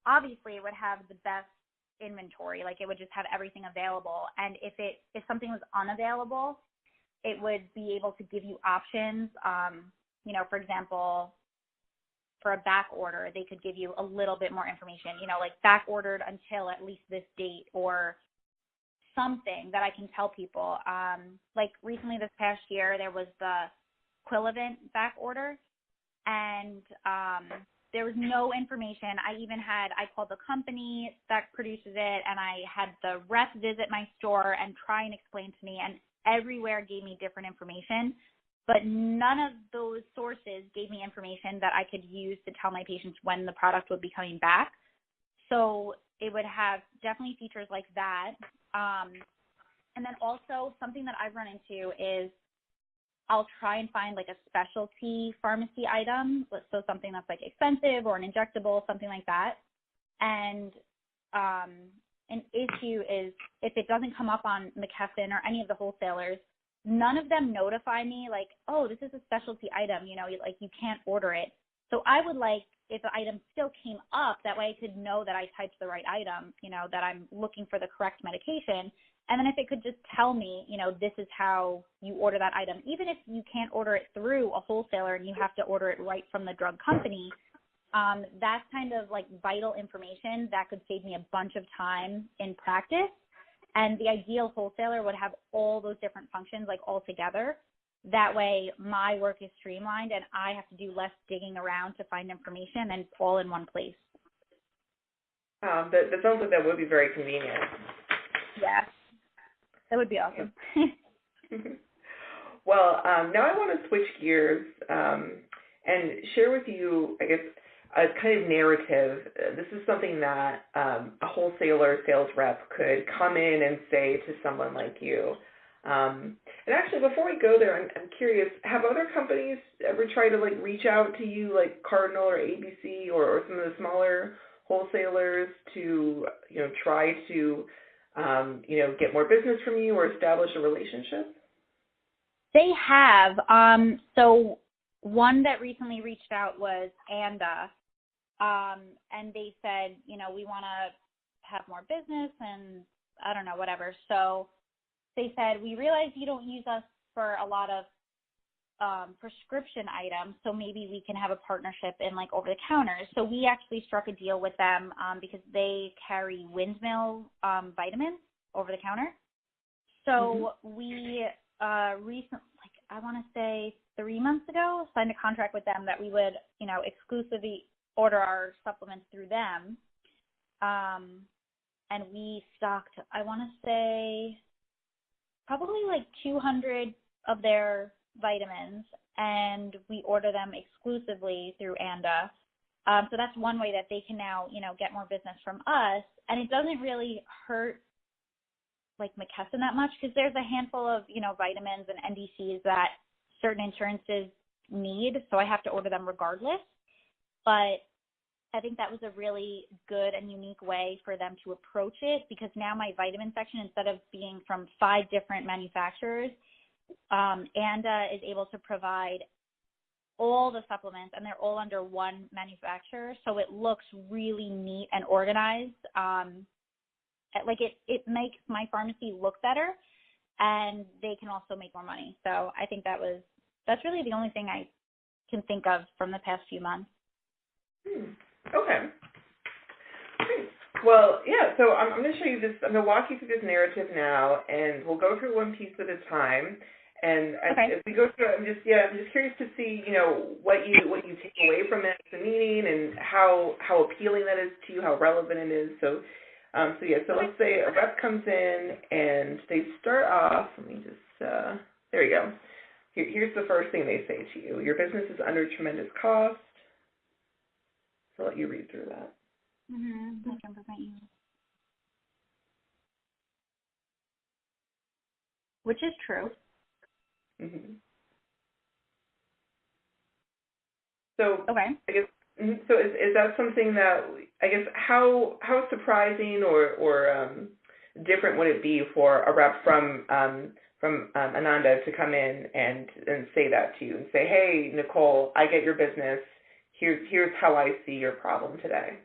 obviously it would have the best inventory. Like, it would just have everything available. And if something was unavailable, it would be able to give you options. For example, for a back order, they could give you a little bit more information, like back ordered until at least this date, or something that I can tell people. Like recently this past year, there was the Quillavant back order, and there was no information. I called the company that produces it, and I had the rep visit my store and try and explain to me, and everywhere gave me different information, but none of those sources gave me information that I could use to tell my patients when the product would be coming back. So it would have definitely features like that. And then also something that I've run into is I'll try and find like a specialty pharmacy item, so something that's like expensive or an injectable, something like that. And an issue is if it doesn't come up on McKesson or any of the wholesalers, none of them notify me like, oh, this is a specialty item, like you can't order it. So I would like if the item still came up, that way I could know that I typed the right item, that I'm looking for the correct medication. And then if it could just tell me, this is how you order that item, even if you can't order it through a wholesaler and you have to order it right from the drug company, that's kind of like vital information that could save me a bunch of time in practice. And the ideal wholesaler would have all those different functions like all together. That way my work is streamlined and I have to do less digging around to find information, and it's all in one place. That sounds like that would be very convenient. Yeah, that would be awesome. Well, now I want to switch gears and share with you, I guess, a kind of narrative. This is something that a wholesaler sales rep could come in and say to someone like you. And actually, before we go there, I'm curious, have other companies ever tried to like reach out to you, like Cardinal or ABC or some of the smaller wholesalers to, try to, get more business from you or establish a relationship? They have. So one that recently reached out was ANDA. And they said, we want to have more business and I don't know, whatever. So they said, we realize you don't use us for a lot of prescription items, so maybe we can have a partnership in like over the counter. So we actually struck a deal with them because they carry Windmill vitamins over the counter. So we recently, I want to say 3 months ago, signed a contract with them that we would, exclusively order our supplements through them. And we stocked, I want to say, probably like 200 of their vitamins, and we order them exclusively through ANDA. So that's one way that they can now, get more business from us. And it doesn't really hurt like McKesson that much because there's a handful of, vitamins and NDCs that certain insurances need. So I have to order them regardless. But I think that was a really good and unique way for them to approach it, because now my vitamin section, instead of being from 5 different manufacturers, ANDA is able to provide all the supplements, and they're all under one manufacturer. So it looks really neat and organized. It makes my pharmacy look better, and they can also make more money. So I think that's really the only thing I can think of from the past few months. Okay. Great. Well, yeah, so I'm going to show you this. I'm going to walk you through this narrative now, and we'll go through one piece at a time. And as we go through it, I'm just curious to see, what you take away from it, the meaning, and how appealing that is to you, how relevant it is. So let's say a rep comes in and they start off. Let me just there you go. Here's the first thing they say to you: your business is under tremendous cost. So I'll let you read through that. Which is true. So okay. I guess so. Is that something that I guess how surprising or different would it be for a rep from Ananda to come in and say that to you and say, hey, Nicole, I get your business. Here's how I see your problem today.